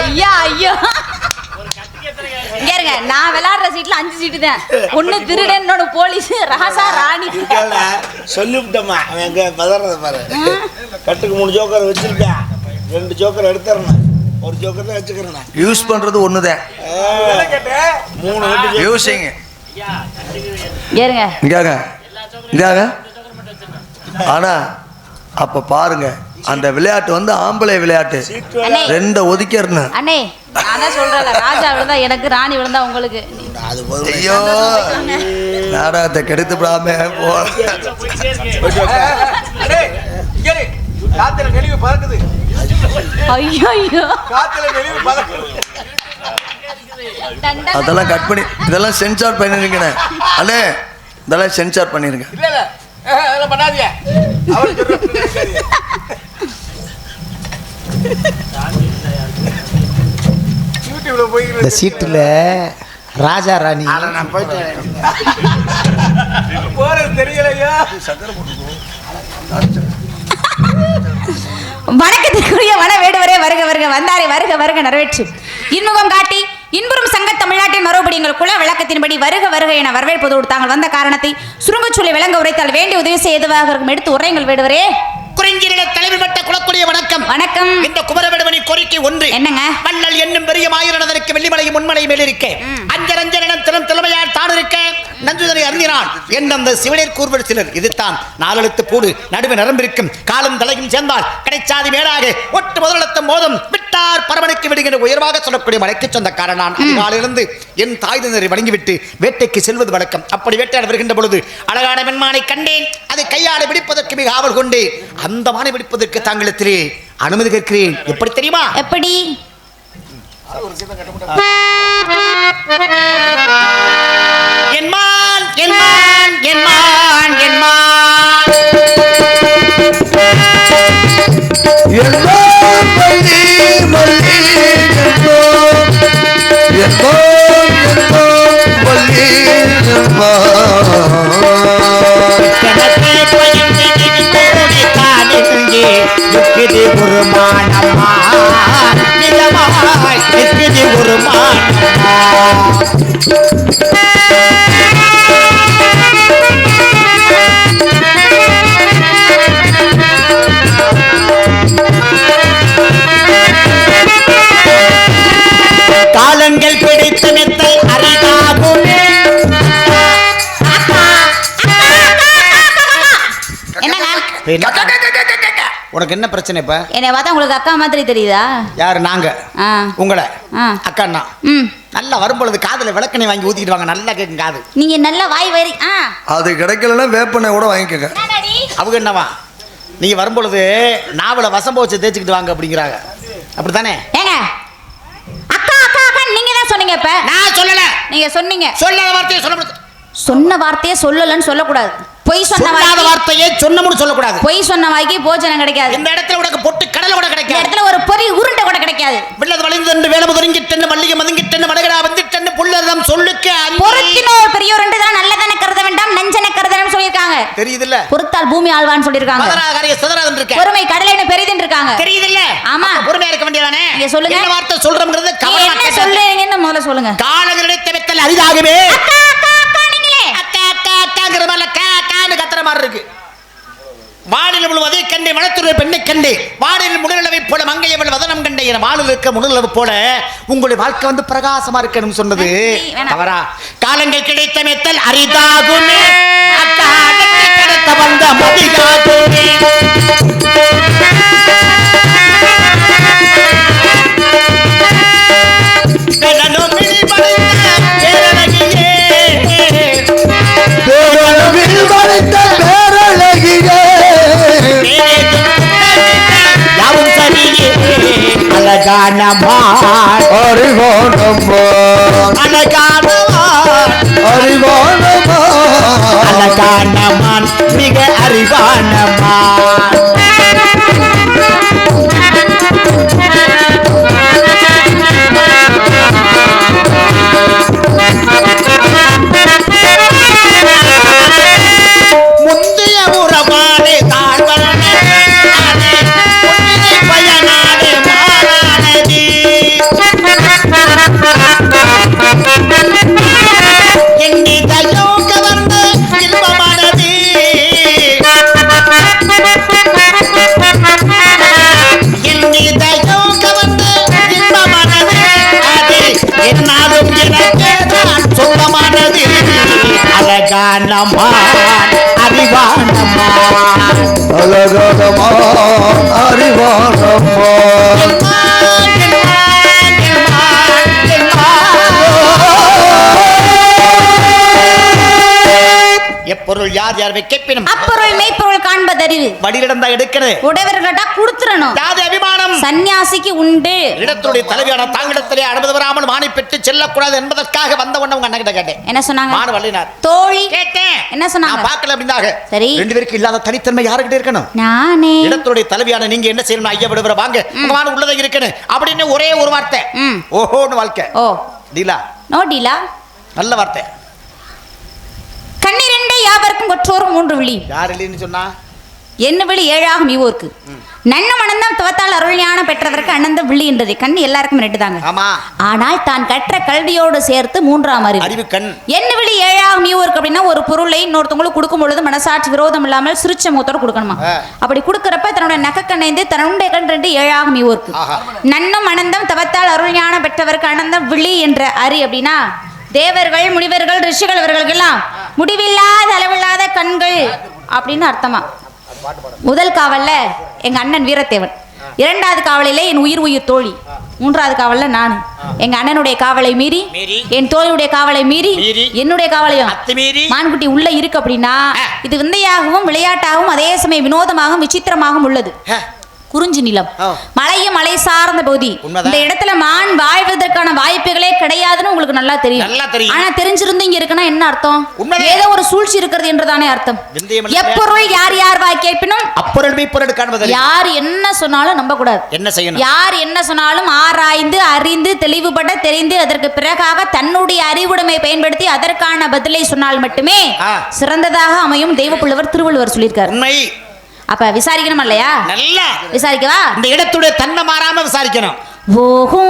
ஐயா ஐயோ கேருங்க, நான் விளையாடுற சீட்ல 5 சீட்டு தான். ஒண்ணு திருடன், இன்னொன்னு போலீஸ், ராசா ராணி. சொல்லிவிட்டமா எங்க பதறத பாரு. கட்டுக்கு 3 ஜோக்கர் வச்சிருக்கேன், 2 ஜோக்கர் எடுத்துறேன், 1 ஜோக்கர் தான் வச்சுக்கிறேன். யூஸ் பண்றது ஒண்ணுதான். 3 யூசிங் கேருங்க இங்காங்க இங்காங்க. ஆனா அப்ப பாருங்க, அந்த விளையாட்டு வந்து ஆம்பளை விளையாட்டு. 2 ஒதுக்கிறேன். அண்ணே நான் தான் சொல்றேன்ல, ராஜா விழுந்தா எனக்கு, ராணி விழுந்தா உங்களுக்கு. ஐயோ நாடகத்தை கெடுத்து விடாம போ. காத்துல நெளிவு பறக்குது. ஐயோ ஐயோ காத்துல நெளிவு பறக்குது. அதெல்லாம் கட் பண்ணி, இதெல்லாம் சென்சார் பண்ணிருக்கேன் அண்ணே, இதெல்லாம் சென்சார் பண்ணிருங்க. இல்ல இல்ல அதெல்லாம் பண்ணாதீங்க. இந்த சீட்டுல ராஜா ராணி நான் போயிட்டேன் போறது தெரியலையா. வணக்கத்திற்குரிய வன வேடுவரே, வருக வருக, வந்தாரே வருக வருக, நிறைவேற்று இன்முகம் காட்டி இன்புறும் சங்க தமிழ்நாட்டின் மறுபடி எங்கள் குல விளக்கத்தின்படி வருக வருக என வரவேற்பதோடு தாங்கள் வந்த காரணத்தை சுருங்கச்சொல்லி விளங்க உரைத்தால் வேண்டிய உதவி செய்ய எதுவாக இருக்கும் எடுத்து உரைங்கள் வேடுவரே. குறிஞ்சிரிட தலைவர் மட்ட குலக்குடிய வணக்கம். வணக்கம். இந்த குமரவேடுவனின் கோரிக்கை ஒன்று. என்னங்க? மன்னல் என்னும் பெரிய மாயிரனதற்கு வெள்ளிமலையும் முன்மலை மேலிருக்க அஞ்சரஞ்சனம் திறம் திறமையால் தான் இருக்க நஞ்சுதனை அறிஞரான் என்னந்த சிவனேர் கூறுவர் சிலர். இதுதான் 4 எழுத்து பூடு நடுவு நரம்பிருக்கும் காலம் தலையும் சேர்ந்தால் கிடைச்சாதி மேலாக ஒட்டு முதலெழுத்தும் மோதும் விட்டார் பரமனுக்கு விடுகின்ற உயர்வாக சொல்லக்கூடிய மலைக்கு சொந்தக்காரன் நான். அதிகாலிலிருந்து என் தாய் தந்தரை வழங்கிவிட்டு வேட்டைக்கு செல்வது வழக்கம். அப்படி வேட்டையாட வருகின்ற பொழுது அழகான வெண்மானை கண்டேன். அதை கையாள பிடிப்பதற்கு மிக ஆவல் கொண்டேன். அந்த மானை பிடிப்பதற்கு தாங்களிடத்திலே அனுமதி கேட்கிறேன். எப்படி தெரியுமா? எப்படி? என்மான் என்மான் என்மான் என்மான் எல்லாம் மல்லி மல்லி ஒரு மானம்மா நிலமாய் நிற்குது ஒரு மானம்மா. காலங்கள் பிடித்த மெத்தை அரிதாகுமே. உனக்கு என்ன பிரச்சனை? இப்ப என்னை பார்த்தா உங்களுக்கு அக்கா மாதிரி தெரியுதா? யாரு? நாங்க உங்களை அக்கா நல்லா வரும்பொழுது காதுல விளக்கணை வாங்கி ஊத்திட்டு வாங்க, நல்லா கேட்கும் காது. நீங்க நல்ல வாய் வரி. அது கிடைக்கலன்னா வேப்பனை கூட வாங்கிக்கங்க. அவங்க என்னவா நீங்க வரும்பொழுது நாவல வசம்ப வச்சு தேய்ச்சிக்கிட்டு வாங்க அப்படிங்கிறாங்க. அப்படித்தானே? ஏங்க அக்கா அக்கா அக்கா நீங்க தான் சொன்னீங்க. இப்ப நான் சொல்லல, நீங்க சொன்னீங்க. சொல்லாத வார்த்தையை சொல்லக்கூடாது. சொன்ன வார்த்தையை சொல்லலன்னு சொல்லக்கூடாது. பொய் சொன்ன வார்த்தையை சொன்னமுன்னு சொல்லக்கூடாது. பொய் சொன்ன வாய்க்கு போஜனம் கிடைக்காது. இந்த இடத்துல உனக்கு பொட்டு கடலை கூட கிடைக்காது. இந்த இடத்துல ஒரு பொறி உருண்டை கூட கிடைக்காது. வெள்ளது வளைந்து வேலை முதங்கிட்டு மல்லிகை மதங்கிட்டு மடகடா வந்துட்டு புள்ளர்தம் சொல்லுக்கு பொறுத்தினோர் பெரியோர் என்று தான் நல்லதென கருத வேண்டாம் நஞ்சன கருதணும் சொல்லியிருக்காங்க. தெரியுதுல்ல? பொறுத்தால் பூமி ஆழ்வான்னு சொல்லியிருக்காங்க. பொறுமை கடலைன்னு பெரிதுன்னு இருக்காங்க. தெரியுதுல்ல? ஆமா, பொறுமையா இருக்க வேண்டியதானே. நீங்க சொல்லுங்க என்ன வார்த்தை சொல்றோம்ங்கறது கவனமா கேளுங்க. சொல்றீங்கன்னு முதல்ல சொல்லுங்க. காலங்கள் கிடைத்த வெத்தல் அரிதாகவே அக்கா அக்கா அக்கா நீங்களே அக்கா அக்கா அக்காங்கற மாதிரி கான்னு கத்துற மாதிரி இருக்கு. வாடில் முழுவதை கண்டே வனத்துறை பெண்ணை கண்டே வாடில் முடலவை போல மங்கையவள் வதனம் கண்டே என வாடில் இருக்க முடலவு போல உங்களுடைய வாழ்க்கை வந்து பிரகாசமா இருக்கணும் சொன்னது தவறா? காலங்கள் கிடைத்த மெத்தல் அரிதாகுமே அக்கா கிடைத்த வந்த மதியாகுமே. அழகானமான் அறிவானமான் அழகானமான் அறிவானமான் அழகானமான் மிக அறிவானமான். முந்தைய உறவானே தாழ்வன அழகானமான் அறிவானமான் அழகானமான் அறிவானமான் எப்பொருள் யார் யார் வைக்கப்பினும் அப்பொருள் மெய்ப்பொருள் காண்பதறிவு வடியிடம் தான் எடுக்கணும் உடையவர்கள்டா கொடுத்துறணும் யாது அபிமானம் சன்னியாசிக்கு உண்டு இடத்துடைய தலைவியான தாங்கிடத்திலே அனுமதி வராமல் மானை பெற்று செல்லக்கூடாது என்பதற்காக வந்த உடனே உங்க அண்ணன் கிட்ட கேட்டேன் என்ன சொன்னாங்க மாடு வள்ளினார் தோழி கேட்டேன் என்ன சொன்னாங்க நான் பார்க்கல அப்படின்னாங்க சரி ரெண்டு பேருக்கு இல்லாத தனித்தன்மை யாருக்கிட்ட இருக்கணும் நானே இடத்துடைய தலைவியான நீங்க என்ன செய்யணும் ஐயா விடுவர வாங்க உங்க மாடு உள்ளதை இருக்கணும் அப்படின்னு ஒரே ஒரு வார்த்தை ஓஹோன்னு வாழ்க்கை ஓ டீலா நோ டீலா நல்ல வார்த்தை கண்ணிரண்டே யாவருக்கும் ஒற்றோரும் மூன்று விழி யார் இல்லைன்னு சொன்னா என்ன விழி ஏழாகும் இவோருக்கு நன்னும் அனந்தம் துவத்தால் அருள் ஞானம் பெற்றதற்கு அனந்தம் விழி என்றது கண் எல்லாருக்கும் ரெண்டு தாங்க ஆமா ஆனால் தான் கற்ற கல்வியோடு சேர்த்து மூன்றாம் அறிவு கண் என்ன விழி ஏழாகும் இவோருக்கு அப்படின்னா ஒரு பொருளை இன்னொருத்தவங்களுக்கு கொடுக்கும் பொழுது மனசாட்சி விரோதம் இல்லாமல் சிரிச்ச முகத்தோட கொடுக்கணுமா அப்படி கொடுக்கறப்ப தன்னுடைய நகக்கண்ணைந்து தன்னுடைய கண் ரெண்டு ஏழாகும் இவோருக்கு நன்னும் அனந்தம் துவத்தால் அருள் ஞானம் பெற்றவருக்கு அனந்தம் விழி என்ற அறி அப்படின்னா தேவர்கள் முனிவர்கள் ரிஷிகள் இவர்களுக்கெல்லாம் முடிவில்லாத அளவில்லாத கண்கள் அப்படின்னு அர்த்தமா முதல் காவல்ல எங்க அண்ணன் வீரத்தேவன் இரண்டாவது காவலிலே என் உயிர் தோழி மூன்றாவது காவல்ல நான் எங்க அண்ணனுடைய காவலை மீறி என் தோழியுடைய காவலை மீறி என்னுடைய காவலையும் மான்குட்டி உள்ள இருக்கு அப்படின்னா இது விந்தையாகவும் விளையாட்டாகவும் அதே சமயம் வினோதமாகவும் விசித்திரமாகவும் உள்ளது குறிஞ்சி நிலம் மலையும் மலை சார்ந்த பகுதி இந்த இடத்துல மான் வாழ்வதற்கான வாய்ப்புகளே கிடையாதுன்னு உங்களுக்கு நல்லா தெரியும் ஆனா தெரிஞ்சிருந்து இங்க இருக்குன்னா என்ன அர்த்தம் ஏதோ ஒரு சூழ்ச்சி இருக்கிறது என்றுதானே அர்த்தம் எப்பொருள் யார் யார் வாய் கேட்பினும் அப்பொருள் மெய்ப்பொருள் காண்பது யார் என்ன சொன்னாலும் நம்ப கூடாது என்ன செய்யணும் யார் என்ன சொன்னாலும் ஆராய்ந்து அறிந்து தெளிவுபட தெரிந்து அதற்கு பிறகாக தன்னுடைய அறிவுடைமை பயன்படுத்தி அதற்கான பதிலை சொன்னால் மட்டுமே சிறந்ததாக அமையும் தெய்வ புலவர் திருவள்ளுவர் சொல்லியிருக்கார் உண்மை அப்ப விசாரிக்கணும் இல்லையா நல்லா விசாரிக்கவா இந்த இடத்துடைய தன்மை மாறாம விசாரிக்கணும் ஓஹோ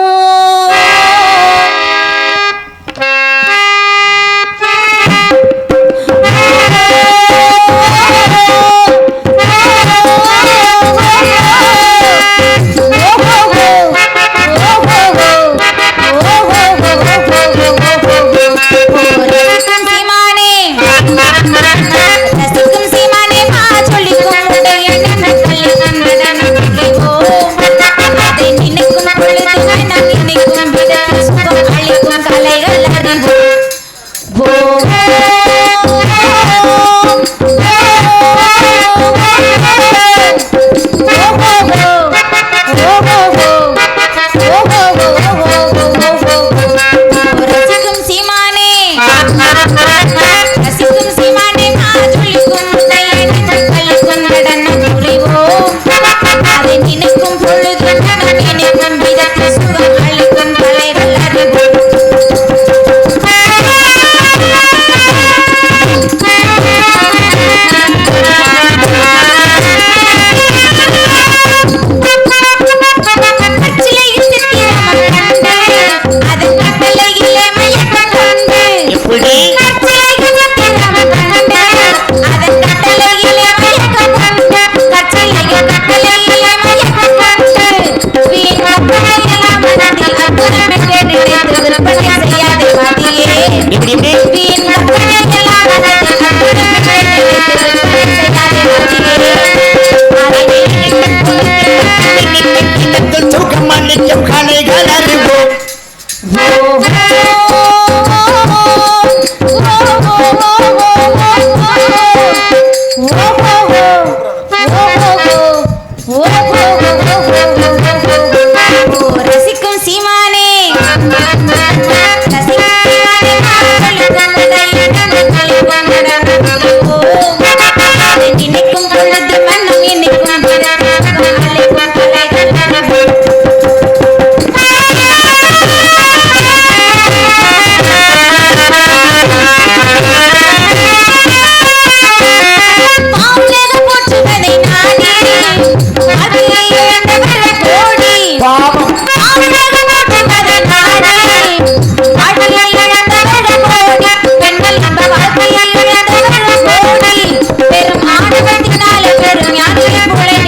பெரும் ஆணவத்தினால பெரும் ஞானியை போல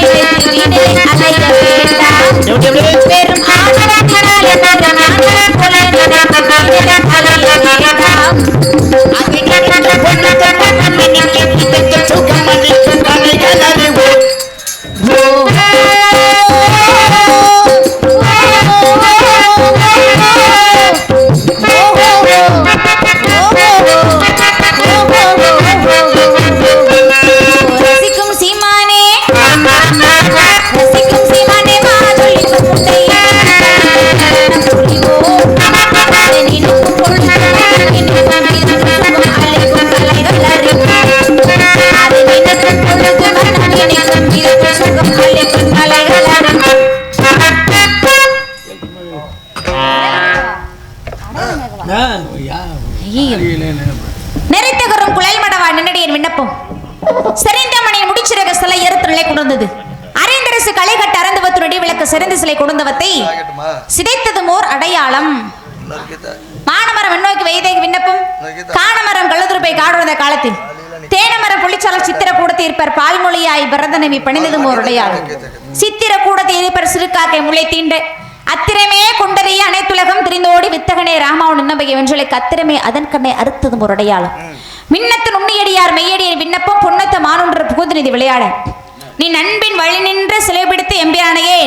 செய்யும் நெறித்தகரும் குழல் மடவா நின்னடியின் விண்ணப்பம் செறிந்த மணியின் முடிச்சிறக சிலை எருத்துள்ளே கொண்டது அரைந்தரசு களை கட்ட அறந்துவத்துடைய விளக்கு சிறந்த சிலை கொண்டவத்தை சிதைத்ததும் ஓர் அடையாளம் மானமரம் முன்னோக்கி வைதேகி விண்ணப்பம் காணமரம் கள்ளதுருப்பை காடுவத காலத்தில் தேனமரம் புள்ளிச்சால சித்திர கூடத்தை இருப்பர் பால்மொழியாய் பரதனவி பணிந்ததும் ஓர் அடையாளம் சித்திர கூடத்தை இருப்பர் சிறுகாக்கை முளை தீண்ட அத்திரமே கொண்டறிய அனைத்துலகம் திரிந்தோடி வித்தகனே ராமாவன் இன்னபகை வென்றலை கத்திரமே அதன் கண்ணை அறுத்ததும் ஒரு அடையாளம் மின்னத்து நுண்ணியடியார் மெய்யடியின் விண்ணப்பம் பொன்னத்த மானுன்ற புகுதுநிதி விளையாட நீ நண்பின் வழி நின்று சிலைபிடித்து எம்பியானையே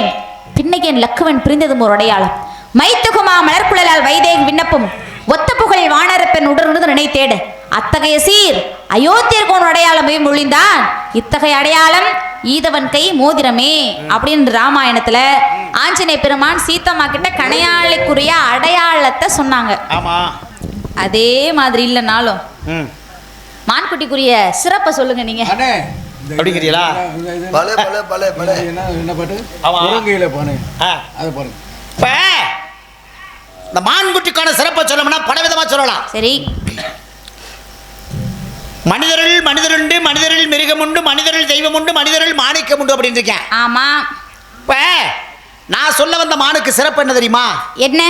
பின்னைக்கு என் லக்குவன் பிரிந்ததும் ஒரு அடையாளம் மைத்துகுமா மலர்குழலால் வைதேகி விண்ணப்பம் ஒத்த புகழ் வானரப்பெண் உடனுடன் நினைத்தேடு அத்தகைய சீர் அயோத்தியர்கோன் அடையாளம் மொழிந்தான் இத்தகைய அடையாளம் ஈதவன் கை மோதிரமே அப்படின்னு ராமாயணத்துல ஆஞ்சநேய பெருமான் சீத்தம்மா கிட்ட கணையாளிக்குரிய அடையாளத்தை சொன்னாங்க. ஆமா, அதே மாதிரி இல்லைனாலும் மான்குட்டிக்குரிய சிறப்பை சொல்லுங்க நீங்க. அப்படிங்கிறீங்களா? என்ன பாட்டு? குரங்கையில போனே அது பாருங்க. இப்ப இந்த மான்குட்டிக்கான சிறப்பை சொல்லணும்னா பலவிதமா சொல்லலாம். சரி, மனிதருண்டு மனிதரில் மிருகம் உண்டு, மனிதரில் தெய்வம் உண்டு, மனிதரில் மாணிக்கம் உண்டு அப்படின்னு இருக்கேன். ஆமா, இப்ப நான் சொல்ல வந்த மானுக்கு சிறப்பு என்ன தெரியுமா? என்ன?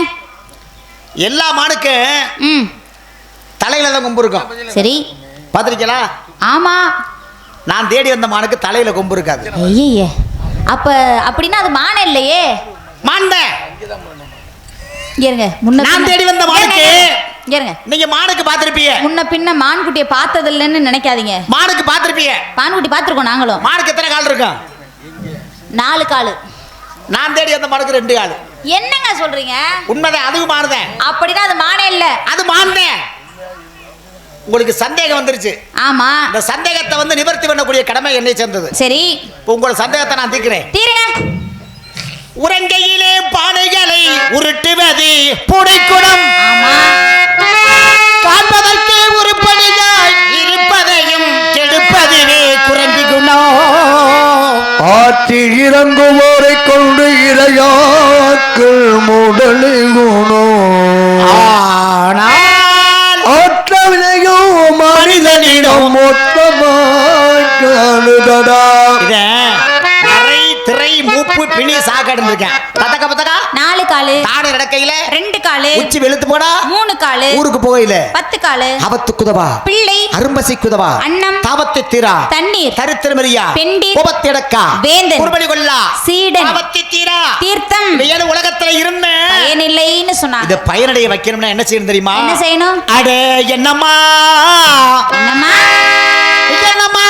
எல்லா மானுக்கு தலையில தான் கொம்பு இருக்கும். சரி, பாத்திருக்கீங்களா? ஆமா. நான் தேடி வந்த மானுக்கு தலையில கொம்பு இருக்காது. ஐயே, அப்ப அப்படின்னா அது மான இல்லையே. மாண்ட இருங்க, முன்ன நான் தேடி வந்த மானுக்கு இருங்க. நீங்க மானுக்கு பாத்திருப்பீங்க. முன்ன பின்ன மான்குட்டியை பார்த்தது இல்லைன்னு நினைக்காதீங்க. மானுக்கு பாத்திருப்பீங்க. மான்குட்டி பார்த்திருக்கோம் நாங்களும். மானுக்கு எத்தனை கால் இருக்கும்? 4 காலு. நான் தேடி வந்த மானுக்கு 2 கால். என்னங்க சொல்றீங்க? உண்மைதான், அதுவும் மானுதான். அப்படின்னா அது மானே இல்ல, அது மானுதான். உங்களுக்கு சந்தேகம் வந்துருச்சு. ஆமா, இந்த சந்தேகத்தை வந்து நிவர்த்தி பண்ணக்கூடிய கடமை என்னை சேர்ந்தது. சரி, உங்களோட சந்தேகத்தை நான் தீர்க்கிறேன். தீருங்க. உரங்கையிலே பானைகளை உருட்டுவது புடைக்குடம். ஆமா, காண்பதற்கே உருப்படியாய் இருப்பதையும் கெடுப்பதுவே குரங்கி குணம். ஆற்றில் இறங்குவோரை கொண்டு இரையாக்கள் முடலை குணம். ஆனால் ஆற்றவினையோ மனிதனிடம் மொத்தமாய் காணுதடா. திரை மூப்பு பிணி சாக்கடை இருக்கேன். பத்தக்க பத்தக்கா 4 காலு. தாடு நடக்கையில 2 காலு. உச்சி வெளுத்து போடா 3 காலு. ஊருக்கு போகையில 10 காலு. அவத்து குதவா பிள்ளை அரும்பசி குதவா அன்னம் தாவத்தை தீரா தண்ணீர் தரித்திரமரியா பெண்டி கோபத்திடக்கா வேந்தன் குர்படி கொல்லா சீடன் தாவத்தை தீரா தீர்த்தம் வேறு உலகத்துல இருந்த பயனில்லைன்னு சொன்னாங்க. இத பயனடைய வைக்கணும்னா என்ன செய்யணும் தெரியுமா? என்ன செய்யணும்? அடே என்னம்மா என்னம்மா என்னம்மா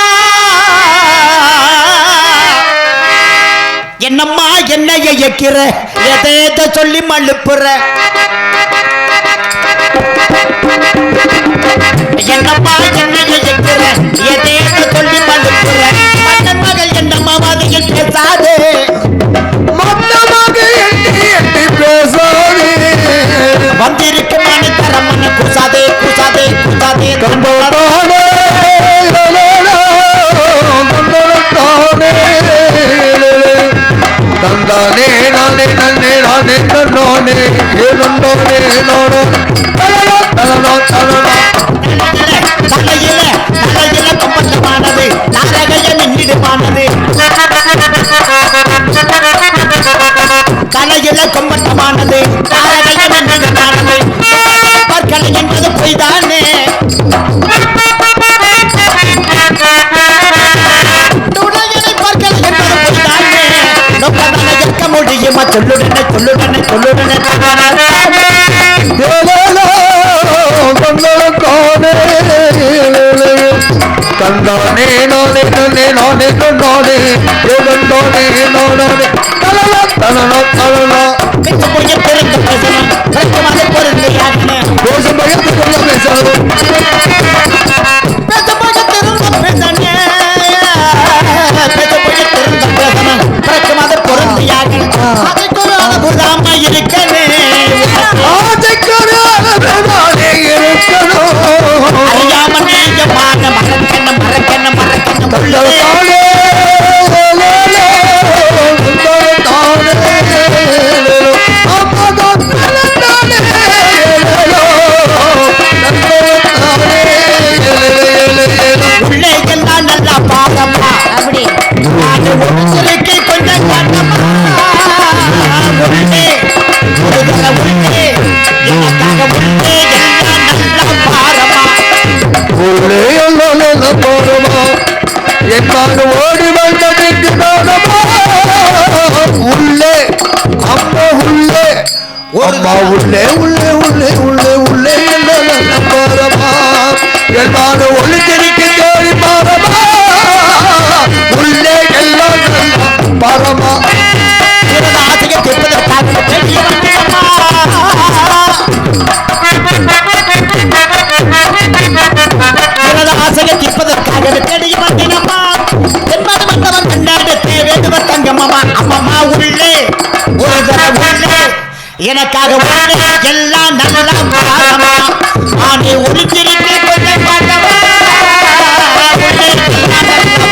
என்னம்மா என்னைய எக்கிற எதேத சொல்லி மழுப்புற என்னம்மா என்னைய எக்கிற எதேத சொல்லி மழுப்புற மன்னன் மகள் என்னம்மா மதையில் பேசாதே மொத்தமாக எண்ணி பேசாதே வந்திருக்கு மணி தரமன குசாதே குசாதே குசாதே கண்டோடானே தந்தானே நானே நன்னே நானே தன்னோனே ஏனந்தோனே நோனோ தலலோ தலலோ தலலோ தலையில தலையில கொம்பட்டமானது நாரகைய நின்றிடுமானது தலையில கொம்பட்டமானது நாரகைய நின்றிடுமானது பற்களை என்பது பொய்தானே முடியுமா சொல்லுடனே சொல்லுடனே சொல்லுடனே தந்தானே நானே நன்னே நானே தன்னோனே ஏதந்தோனே நோனே தலலோ தலலோ தலலோ பெற்று போய் பிறந்த பேசணும் பிரச்சனை பொருள் யாருன்னு கோஷம் பயந்து கொள்ள பேசணும் பெற்று போய் திரும்ப பேசணும் பெற்று போய் திரும்ப பேசணும் பிரச்சனை பொருள் யாருன்னு அதுக்கு ஒரு அனுபவமா இருக்கவே ஆசைக்கொரு அனுபவமானே இருக்கணும் அறியாம நீயமான மறக்கணும் மறக்கணும் மறக்கணும் தந்தானே அம்மா தான் தந்தானே உள்ளே எல்லாம் நல்லா பாரமா உள்ளே எல்லாம் நல்ல பாரமா என்னாலும் ஓடி வந்ததுக்கு நானமா உள்ளே அம்மா உள்ளே அம்மா உள்ளே உள்ளே உள்ளே உள்ளே உள்ளே எல்லாம் நல்ல பாரமா என்னாலும் ஒளிச்செடிக்கு தோழி பாரமா உள்ளே எல்லாம் நல்ல பாரமா ஆசையை கேட்பதற்காக வேண்டிய வந்தேனம்மா. ஆசையை தீர்ப்பதற்காக தேடிய வந்தேனம்மா. என்பது வந்தவன் கண்டாடத்தே வேண்டுவர் தங்கம்மா. அம்மம்மா உள்ளே ஒரு தடவை உள்ளே எனக்காக உள்ளே எல்லாம் நல்லா பாரமா நானே ஒளிஞ்சிருக்க கொஞ்சம் பாடவா உள்ளே எல்லாம்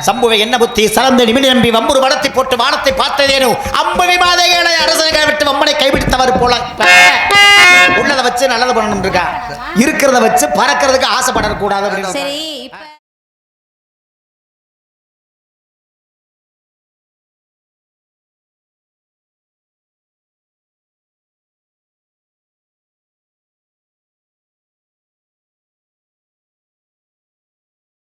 சம்புவை என்ன புத்தி சலந்த நிமிடி நம்பி வம்புரு வடத்தை போட்டு வானத்தை பார்த்ததேனோ அம்பவி மாதைகளை அரசனை விட்டு வம்மனை கைவிடுத்தவர் போல உள்ளதை வச்சு நல்லது பண்ணணும் இருக்கா இருக்கிறத வச்சு பறக்கிறதுக்கு ஆசைப்படக்கூடாது அப்படின்னு சரி இப்ப